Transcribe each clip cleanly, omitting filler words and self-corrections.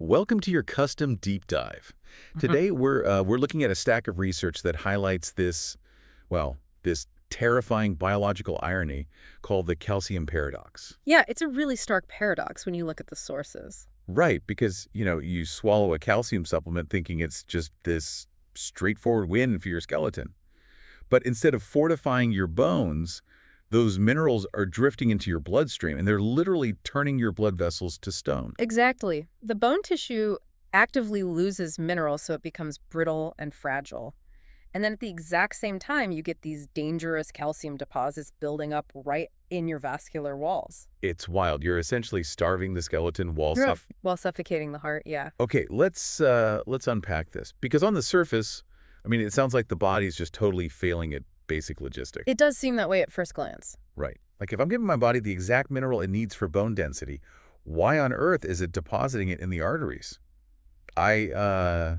Welcome to your custom deep dive. Mhm. Today we're looking at a stack of research that highlights this terrifying biological irony called the calcium paradox. Yeah, it's a really stark paradox when you look at the sources. Right, because you swallow a calcium supplement thinking it's just this straightforward win for your skeleton. But instead of fortifying your bones, those minerals are drifting into your bloodstream and they're literally turning your blood vessels to stone. Exactly. The bone tissue actively loses minerals so it becomes brittle and fragile. And then at the exact same time, you get these dangerous calcium deposits building up right in your vascular walls. It's wild. You're essentially starving the skeleton while You're while suffocating the heart, yeah. Okay, let's unpack this because on the surface, I mean, it sounds like the body's just totally failing at basic logistics. It does seem that way at first glance. Right. Like if I'm giving my body the exact mineral it needs for bone density, why on earth is it depositing it in the arteries? I uh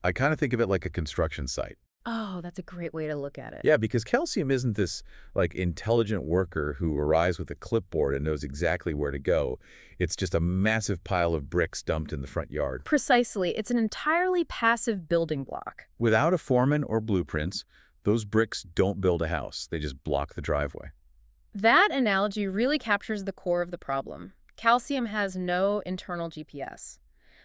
I kind of think of it like a construction site. Oh, that's a great way to look at it. Yeah, because calcium isn't this like intelligent worker who arrives with a clipboard and knows exactly where to go. It's just a massive pile of bricks dumped in the front yard. Precisely. It's an entirely passive building block. Without a foreman or blueprints, those bricks don't build a house. They just block the driveway. That analogy really captures the core of the problem. Calcium has no internal GPS.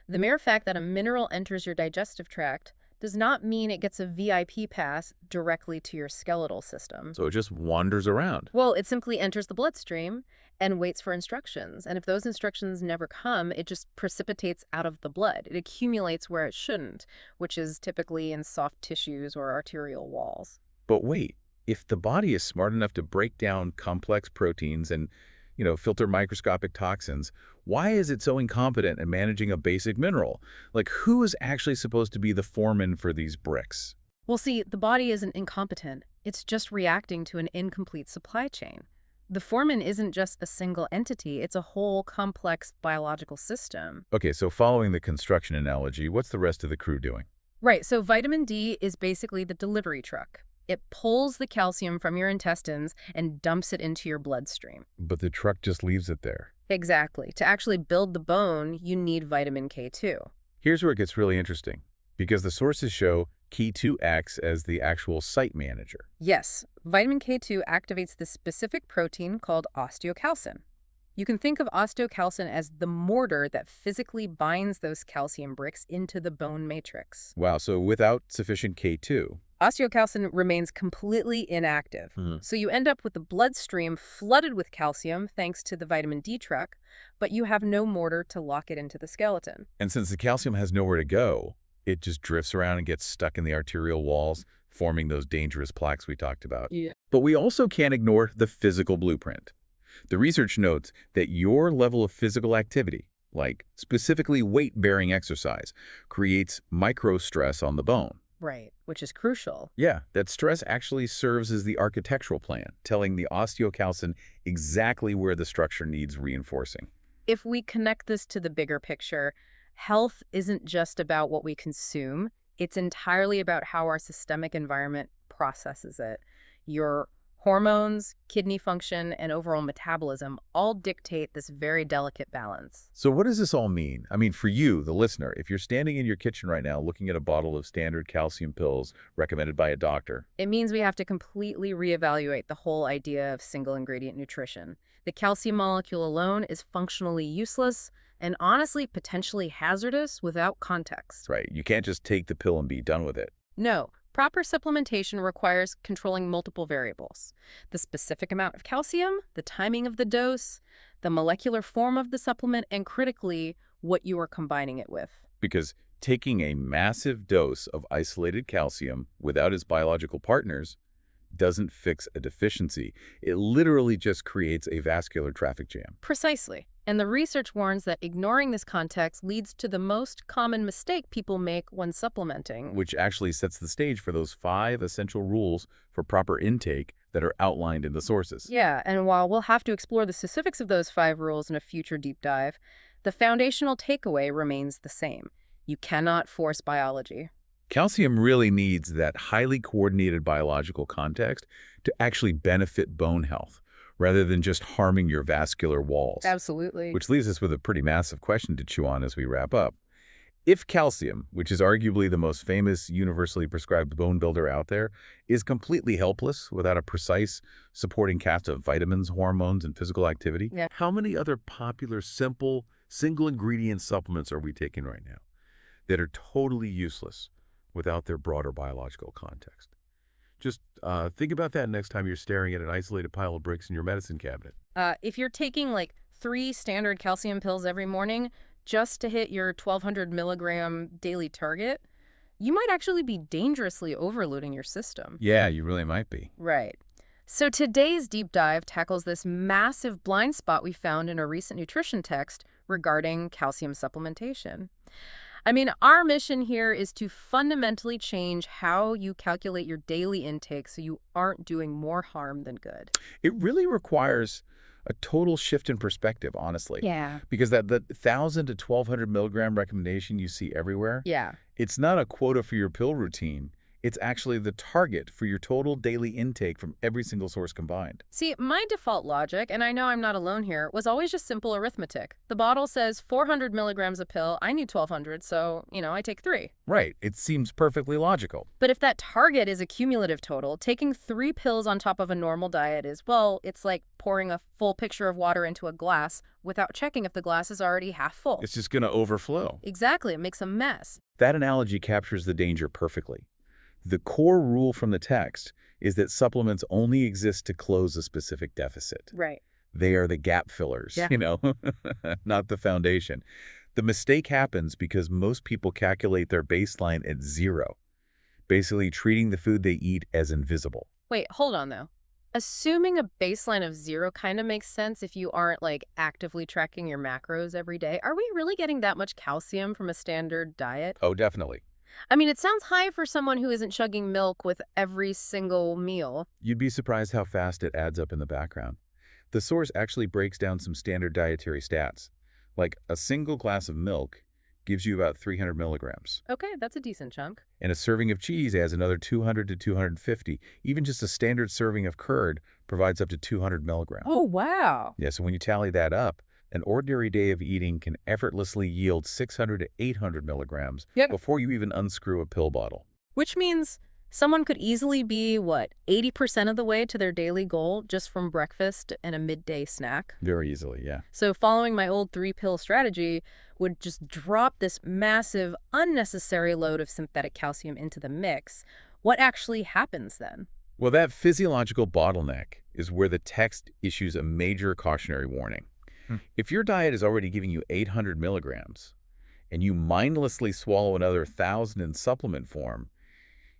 The mere fact that a mineral enters your digestive tract does not mean it gets a VIP pass directly to your skeletal system. So it just wanders around. Well, it simply enters the bloodstream and waits for instructions. And if those instructions never come, it just precipitates out of the blood. It accumulates where it shouldn't, which is typically in soft tissues or arterial walls. But wait, if the body is smart enough to break down complex proteins and, filter microscopic toxins, why is it so incompetent in managing a basic mineral? Like, who is actually supposed to be the foreman for these bricks? Well, see, the body isn't incompetent. It's just reacting to an incomplete supply chain. The foreman isn't just a single entity, it's a whole complex biological system. Okay, so following the construction analogy, what's the rest of the crew doing? Right, so vitamin D is basically the delivery truck. It pulls the calcium from your intestines and dumps it into your bloodstream. But the truck just leaves it there. Exactly. To actually build the bone, you need vitamin K2. Here's where it gets really interesting, because the sources show Key2 acts as the actual site manager. Yes, vitamin K2 activates this specific protein called osteocalcin. You can think of osteocalcin as the mortar that physically binds those calcium bricks into the bone matrix. Wow, so without sufficient K2, Osteocalcin remains completely inactive. Mhm. So you end up with the bloodstream flooded with calcium thanks to the vitamin D truck, but you have no mortar to lock it into the skeleton. And since the calcium has nowhere to go, it just drifts around and gets stuck in the arterial walls, forming those dangerous plaques we talked about. Yeah. But we also can't ignore the physical blueprint. The research notes that your level of physical activity, like specifically weight-bearing exercise, creates microstress on the bone. Right, which is crucial. Yeah, that stress actually serves as the architectural plan, telling the osteocalcin exactly where the structure needs reinforcing. If we connect this to the bigger picture, health isn't just about what we consume, it's entirely about how our systemic environment processes it. Your hormones, kidney function, and overall metabolism all dictate this very delicate balance. So what does this all mean? I mean, for you, the listener, if you're standing in your kitchen right now looking at a bottle of standard calcium pills recommended by a doctor, It means we have to completely reevaluate the whole idea of single ingredient nutrition. The calcium molecule alone is functionally useless and honestly potentially hazardous without context. right, you can't just take the pill and be done with it. No, proper supplementation requires controlling multiple variables. The specific amount of calcium, the timing of the dose, the molecular form of the supplement, and critically, what you are combining it with. Because taking a massive dose of isolated calcium without its biological partners doesn't fix a deficiency. It literally just creates a vascular traffic jam. Precisely. And the research warns that ignoring this context leads to the most common mistake people make when supplementing. Which actually sets the stage for those 5 essential rules for proper intake that are outlined in the sources. Yeah, and while we'll have to explore the specifics of those 5 rules in a future deep dive, the foundational takeaway remains the same. You cannot force biology. Calcium really needs that highly coordinated biological context to actually benefit bone health. rather than just harming your vascular walls. Absolutely. Which leaves us with a pretty massive question to chew on as we wrap up. If calcium, which is arguably the most famous universally prescribed bone builder out there, is completely helpless without a precise supporting cast of vitamins, hormones, and physical activity, Yeah. how many other popular, simple, single-ingredient supplements are we taking right now that are totally useless without their broader biological context? Just think about that next time you're staring at an isolated pile of bricks in your medicine cabinet. If you're taking like 3 standard calcium pills every morning just to hit your 1,200 milligram daily target, you might actually be dangerously overloading your system. Yeah, you really might be. Right. So today's deep dive tackles this massive blind spot we found in a recent nutrition text regarding calcium supplementation. I mean, our mission here is to fundamentally change how you calculate your daily intake so you aren't doing more harm than good. It really requires a total shift in perspective, honestly. Yeah. Because the 1,000 to 1,200 milligram recommendation you see everywhere, Yeah. it's not a quota for your pill routine. It's actually the target for your total daily intake from every single source combined. See, my default logic, and I know I'm not alone here, was always just simple arithmetic. The bottle says 400 milligrams a pill. I need 1,200, so, I take 3. Right. It seems perfectly logical. But if that target is a cumulative total, taking 3 pills on top of a normal diet is, well, it's like pouring a full pitcher of water into a glass without checking if the glass is already half full. It's just going to overflow. Exactly. It makes a mess. That analogy captures the danger perfectly. The core rule from the text is that supplements only exist to close a specific deficit. Right. They are the gap fillers, Yeah. not the foundation. The mistake happens because most people calculate their baseline at 0, basically treating the food they eat as invisible. Wait, hold on, though. Assuming a baseline of 0 kind of makes sense if you aren't, like, actively tracking your macros every day. Are we really getting that much calcium from a standard diet? Oh, definitely. I mean, it sounds high for someone who isn't chugging milk with every single meal. You'd be surprised how fast it adds up in the background. The source actually breaks down some standard dietary stats. Like a single glass of milk gives you about 300 milligrams. Okay, that's a decent chunk. And a serving of cheese adds another 200 to 250. Even just a standard serving of curd provides up to 200 milligrams. Oh, wow. Yeah, so when you tally that up, an ordinary day of eating can effortlessly yield 600 to 800 milligrams Yep. before you even unscrew a pill bottle. Which means someone could easily be, 80% of the way to their daily goal just from breakfast and a midday snack. Very easily, yeah. So following my old 3-pill strategy would just drop this massive, unnecessary load of synthetic calcium into the mix. What actually happens then? Well, that physiological bottleneck is where the text issues a major cautionary warning. If your diet is already giving you 800 milligrams and you mindlessly swallow another 1,000 in supplement form,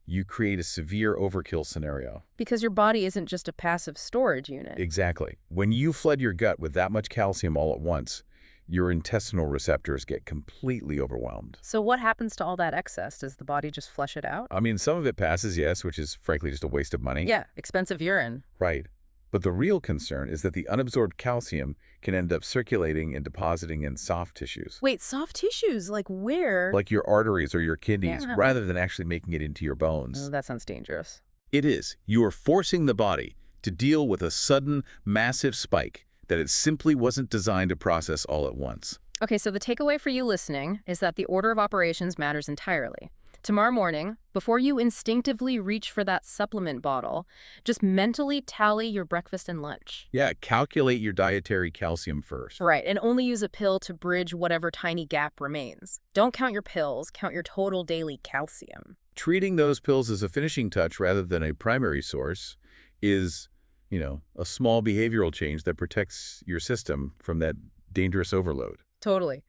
you create a severe overkill scenario. Because your body isn't just a passive storage unit. Exactly. When you flood your gut with that much calcium all at once, your intestinal receptors get completely overwhelmed. So what happens to all that excess? Does the body just flush it out? I mean, some of it passes, yes, which is frankly just a waste of money. Yeah, expensive urine. Right. But the real concern is that the unabsorbed calcium can end up circulating and depositing in soft tissues. Wait, soft tissues? Like where? Like your arteries or your kidneys, Yeah. rather than actually making it into your bones. Oh, that sounds dangerous. It is. You are forcing the body to deal with a sudden, massive spike that it simply wasn't designed to process all at once. Okay, so the takeaway for you listening is that the order of operations matters entirely. Tomorrow morning, before you instinctively reach for that supplement bottle, just mentally tally your breakfast and lunch. Yeah, calculate your dietary calcium first. Right, and only use a pill to bridge whatever tiny gap remains. Don't count your pills, count your total daily calcium. Treating those pills as a finishing touch rather than a primary source is, a small behavioral change that protects your system from that dangerous overload. Totally.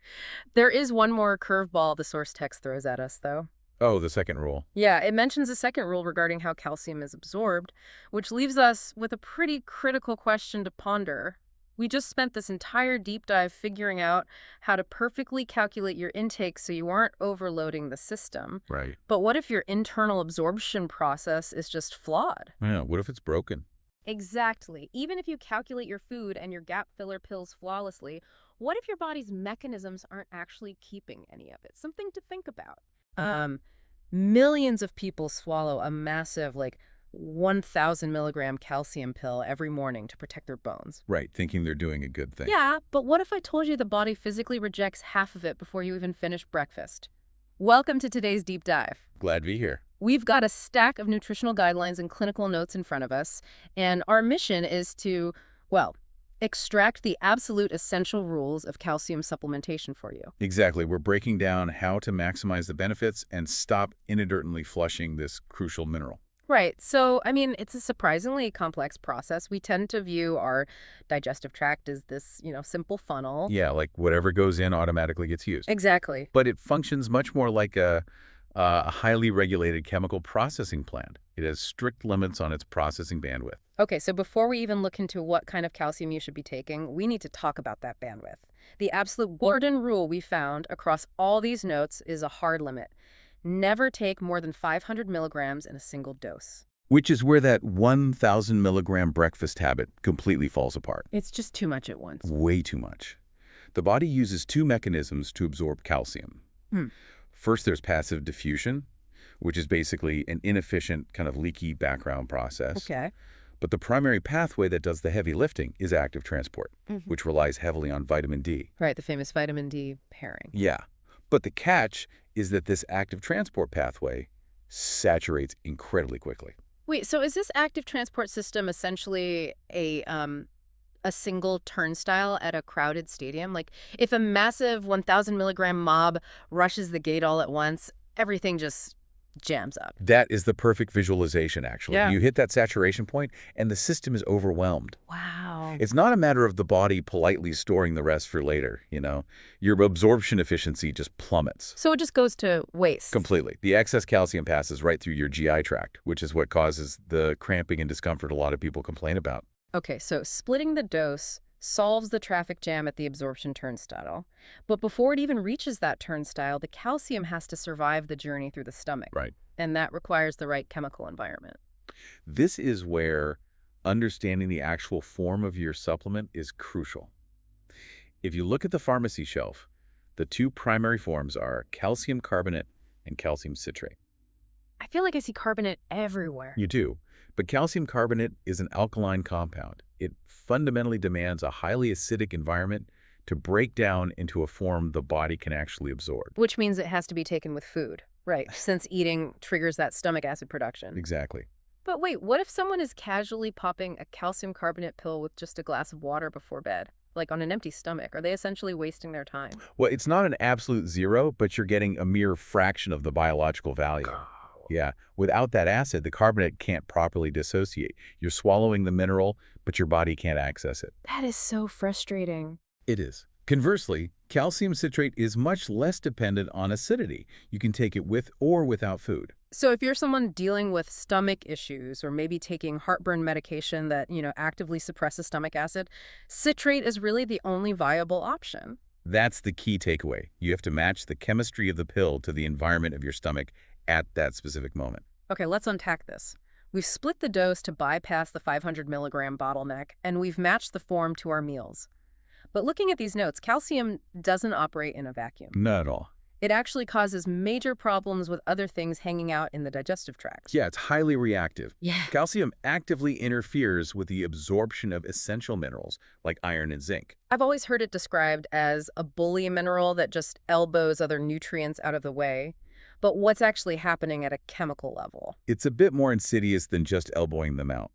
There is one more curveball the source text throws at us, though. Oh, the second rule. Yeah, it mentions a second rule regarding how calcium is absorbed, which leaves us with a pretty critical question to ponder. We just spent this entire deep dive figuring out how to perfectly calculate your intake so you aren't overloading the system. Right. But what if your internal absorption process is just flawed? Yeah, what if it's broken? Exactly. Even if you calculate your food and your gap filler pills flawlessly, what if your body's mechanisms aren't actually keeping any of it? Something to think about. Millions of people swallow a massive, 1,000 milligram calcium pill every morning to protect their bones. Right, thinking they're doing a good thing. Yeah, but what if I told you the body physically rejects half of it before you even finish breakfast? Welcome to today's deep dive. Glad to be here. We've got a stack of nutritional guidelines and clinical notes in front of us, and our mission is to, well, extract the absolute essential rules of calcium supplementation for you. Exactly. We're breaking down how to maximize the benefits and stop inadvertently flushing this crucial mineral. Right. So, I mean, it's a surprisingly complex process. We tend to view our digestive tract as this, simple funnel. Yeah, like whatever goes in automatically gets used. Exactly. But it functions much more like a highly regulated chemical processing plant. It has strict limits on its processing bandwidth. Okay, so before we even look into what kind of calcium you should be taking, we need to talk about that bandwidth. The absolute golden rule we found across all these notes is a hard limit. Never take more than 500 milligrams in a single dose. Which is where that 1,000 milligram breakfast habit completely falls apart. It's just too much at once. Way too much. The body uses two mechanisms to absorb calcium. Hmm. First, there's passive diffusion, which is basically an inefficient, kind of leaky background process. Okay. But the primary pathway that does the heavy lifting is active transport, which relies heavily on vitamin D. Right, the famous vitamin D pairing. Yeah. But the catch is that this active transport pathway saturates incredibly quickly. Wait, so is this active transport system essentially a single turnstile at a crowded stadium? Like, if a massive 1,000 milligram mob rushes the gate all at once, everything just jams up. That is the perfect visualization, actually. Yeah. You hit that saturation point, and the system is overwhelmed. Wow. It's not a matter of the body politely storing the rest for later. Your absorption efficiency just plummets. So it just goes to waste. Completely. The excess calcium passes right through your GI tract, which is what causes the cramping and discomfort a lot of people complain about. Okay, so splitting the dose solves the traffic jam at the absorption turnstile. But before it even reaches that turnstile, the calcium has to survive the journey through the stomach. Right. And that requires the right chemical environment. This is where understanding the actual form of your supplement is crucial. If you look at the pharmacy shelf, the two primary forms are calcium carbonate and calcium citrate. I feel like I see carbonate everywhere. You do, but calcium carbonate is an alkaline compound. It fundamentally demands a highly acidic environment to break down into a form the body can actually absorb. Which means it has to be taken with food. Right, since eating triggers that stomach acid production. Exactly. But wait, what if someone is casually popping a calcium carbonate pill with just a glass of water before bed? Like on an empty stomach? Are they essentially wasting their time? Well, it's not an absolute zero, but you're getting a mere fraction of the biological value. Yeah. Without that acid, the carbonate can't properly dissociate. You're swallowing the mineral, but your body can't access it. That is so frustrating. It is. Conversely, calcium citrate is much less dependent on acidity. You can take it with or without food. So if you're someone dealing with stomach issues or maybe taking heartburn medication that, actively suppresses stomach acid, citrate is really the only viable option. That's the key takeaway. You have to match the chemistry of the pill to the environment of your stomach at that specific moment. Okay, let's unpack this. We've split the dose to bypass the 500 milligram bottleneck, and we've matched the form to our meals. But looking at these notes, calcium doesn't operate in a vacuum. Not at all. It actually causes major problems with other things hanging out in the digestive tract. Yeah, it's highly reactive. Yeah. Calcium actively interferes with the absorption of essential minerals like iron and zinc. I've always heard it described as a bully mineral that just elbows other nutrients out of the way. But what's actually happening at a chemical level? It's a bit more insidious than just elbowing them out.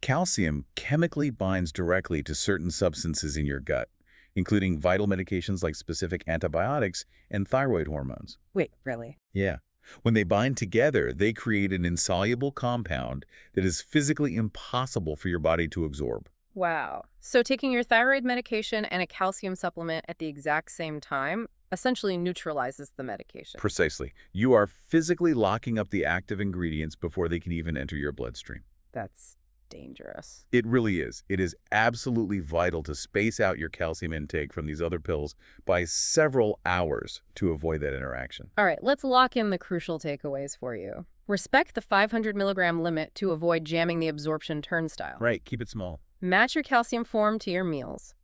Calcium chemically binds directly to certain substances in your gut, including vital medications like specific antibiotics and thyroid hormones. Wait, really? Yeah. When they bind together, they create an insoluble compound that is physically impossible for your body to absorb. Wow. So taking your thyroid medication and a calcium supplement at the exact same time essentially neutralizes the medication. Precisely. You are physically locking up the active ingredients before they can even enter your bloodstream. That's dangerous. It really is. It is absolutely vital to space out your calcium intake from these other pills by several hours to avoid that interaction. All right, let's lock in the crucial takeaways for you. Respect the 500 milligram limit to avoid jamming the absorption turnstile. Right. Keep it small. Match your calcium form to your meals.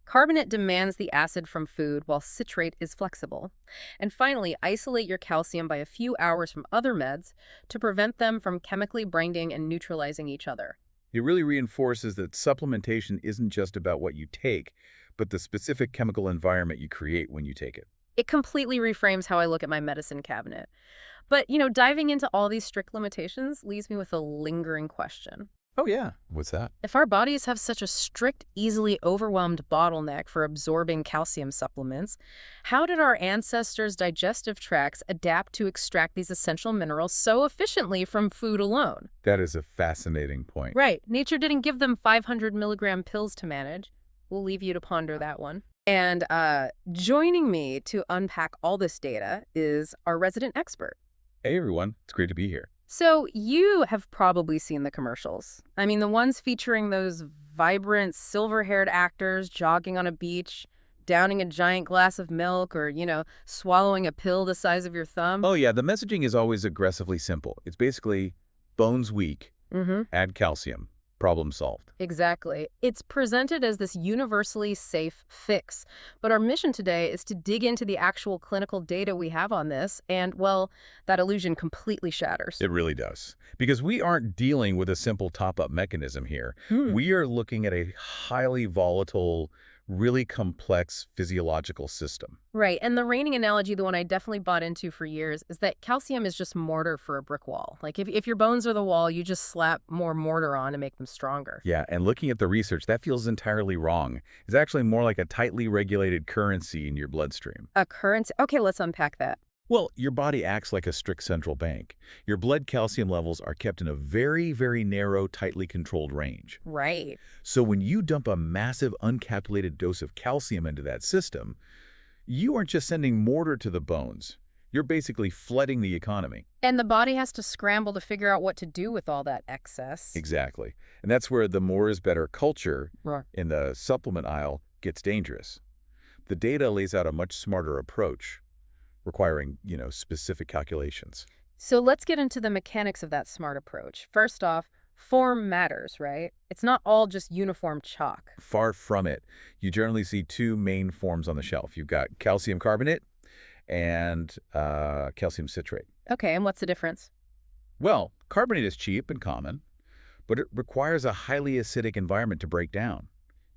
Carbonate demands the acid from food, while citrate is flexible. And finally, isolate your calcium by a few hours from other meds to prevent them from chemically binding and neutralizing each other. It really reinforces that supplementation isn't just about what you take, but the specific chemical environment you create when you take it. It completely reframes how I look at my medicine cabinet. But, diving into all these strict limitations leaves me with a lingering question. Oh, yeah. What's that? If our bodies have such a strict, easily overwhelmed bottleneck for absorbing calcium supplements, how did our ancestors' digestive tracts adapt to extract these essential minerals so efficiently from food alone? That is a fascinating point. Right. Nature didn't give them 500 milligram pills to manage. We'll leave you to ponder that one. And joining me to unpack all this data is our resident expert. Hey, everyone. It's great to be here. So you have probably seen the commercials. I mean, the ones featuring those vibrant, silver-haired actors jogging on a beach, downing a giant glass of milk, or, swallowing a pill the size of your thumb. Oh, yeah. The messaging is always aggressively simple. It's basically bones weak, Mm-hmm. add calcium, problem solved. Exactly. It's presented as this universally safe fix. But our mission today is to dig into the actual clinical data we have on this, and, well, that illusion completely shatters. It really does. Because we aren't dealing with a simple top-up mechanism here. We are looking at a highly volatile, really complex physiological system. Right, and the raining analogy, the one I definitely bought into for years, is that calcium is just mortar for a brick wall. Like, if your bones are the wall, you just slap more mortar on to make them stronger. Yeah, and looking at the research, that feels entirely wrong. It's actually more like a tightly regulated currency in your bloodstream. A currency? Okay, let's unpack that. Well, your body acts like a strict central bank. Your blood calcium levels are kept in a very, very narrow, tightly controlled range. Right. So when you dump a massive uncalculated dose of calcium into that system, you aren't just sending mortar to the bones. You're basically flooding the economy. And the body has to scramble to figure out what to do with all that excess. Exactly. And that's where the more is better culture Right. in the supplement aisle gets dangerous. The data lays out a much smarter approach, requiring, specific calculations. So let's get into the mechanics of that smart approach. First off, form matters, right? It's not all just uniform chalk. Far from it. You generally see two main forms on the shelf. You've got calcium carbonate and calcium citrate. Okay, and what's the difference? Well, carbonate is cheap and common, but it requires a highly acidic environment to break down.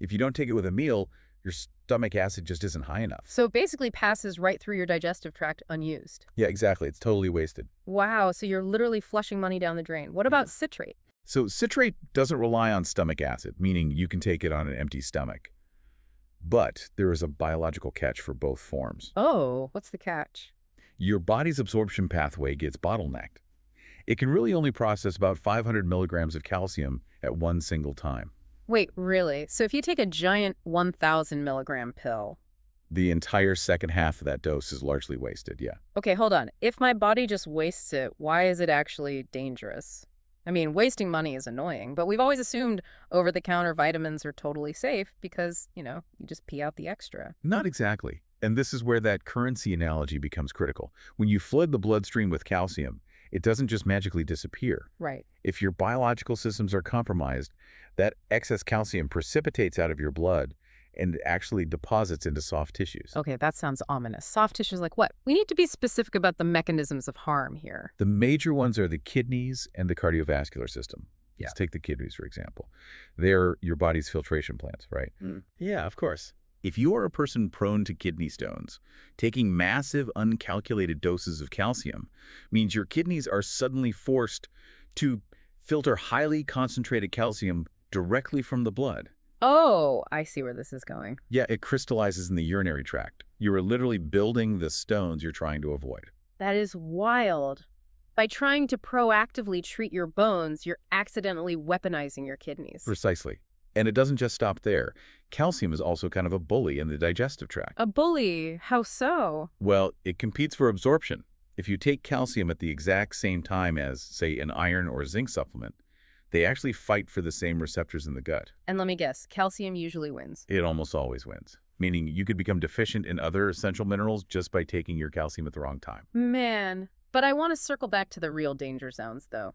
If you don't take it with a meal, your stomach acid just isn't high enough. So it basically passes right through your digestive tract unused. Yeah, exactly. It's totally wasted. Wow, so you're literally flushing money down the drain. What about citrate? So citrate doesn't rely on stomach acid, meaning you can take it on an empty stomach. But there is a biological catch for both forms. Oh, what's the catch? Your body's absorption pathway gets bottlenecked. It can really only process about 500 milligrams of calcium at one single time. Wait, really? So if you take a giant 1,000 milligram pill. The entire second half of that dose is largely wasted, yeah. Okay, hold on. If my body just wastes it, why is it actually dangerous? I mean, wasting money is annoying, but we've always assumed over-the-counter vitamins are totally safe because, you just pee out the extra. Not exactly. And this is where that currency analogy becomes critical. When you flood the bloodstream with calcium, it doesn't just magically disappear. Right. If your biological systems are compromised, that excess calcium precipitates out of your blood and actually deposits into soft tissues. Okay, that sounds ominous. Soft tissues like what? We need to be specific about the mechanisms of harm here. The major ones are the kidneys and the cardiovascular system. Yeah. Let's take the kidneys, for example. They're your body's filtration plants, right? Yeah, of course. If you are a person prone to kidney stones, taking massive uncalculated doses of calcium means your kidneys are suddenly forced to filter highly concentrated calcium directly from the blood. Oh, I see where this is going. Yeah, it crystallizes in the urinary tract. You are literally building the stones you're trying to avoid. That is wild. By trying to proactively treat your bones, you're accidentally weaponizing your kidneys. Precisely. And it doesn't just stop there. Calcium is also kind of a bully in the digestive tract. A bully? How so? Well, it competes for absorption. If you take calcium at the exact same time as, say, an iron or zinc supplement, they actually fight for the same receptors in the gut. And let me guess, calcium usually wins. It almost always wins, meaning you could become deficient in other essential minerals just by taking your calcium at the wrong time. Man, but I want to circle back to the real danger zones, though,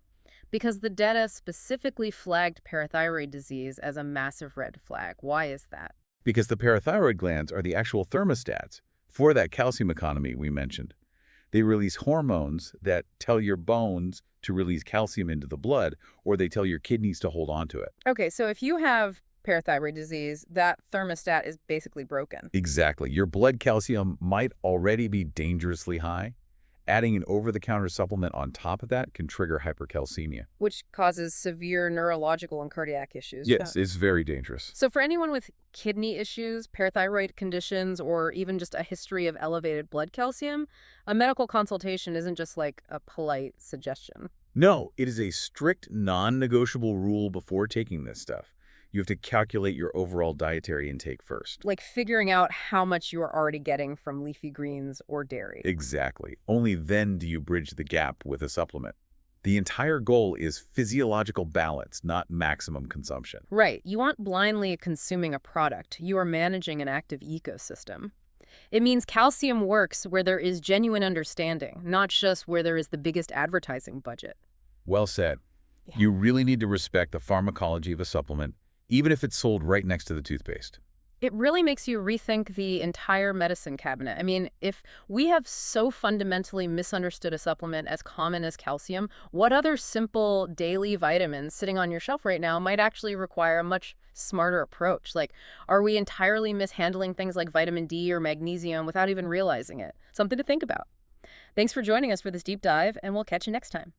because the data specifically flagged parathyroid disease as a massive red flag. Why is that? Because the parathyroid glands are the actual thermostats for that calcium economy we mentioned. They release hormones that tell your bones to release calcium into the blood, or they tell your kidneys to hold on to it. Okay, so if you have parathyroid disease, that thermostat is basically broken, Exactly. Your blood calcium might already be dangerously high. Adding an over-the-counter supplement on top of that can trigger hypercalcemia. which causes severe neurological and cardiac issues. Yes, it's very dangerous. So for anyone with kidney issues, parathyroid conditions, or even just a history of elevated blood calcium, a medical consultation isn't just like a polite suggestion. No, it is a strict non-negotiable rule before taking this stuff. You have to calculate your overall dietary intake first. Like figuring out how much you are already getting from leafy greens or dairy. Exactly. Only then do you bridge the gap with a supplement. The entire goal is physiological balance, not maximum consumption. Right. You aren't blindly consuming a product. You are managing an active ecosystem. It means calcium works where there is genuine understanding, not just where there is the biggest advertising budget. Well said. Yeah. You really need to respect the pharmacology of a supplement, even if it's sold right next to the toothpaste. It really makes you rethink the entire medicine cabinet. I mean, if we have so fundamentally misunderstood a supplement as common as calcium, what other simple daily vitamins sitting on your shelf right now might actually require a much smarter approach? Like, are we entirely mishandling things like vitamin D or magnesium without even realizing it? Something to think about. Thanks for joining us for this deep dive, and we'll catch you next time.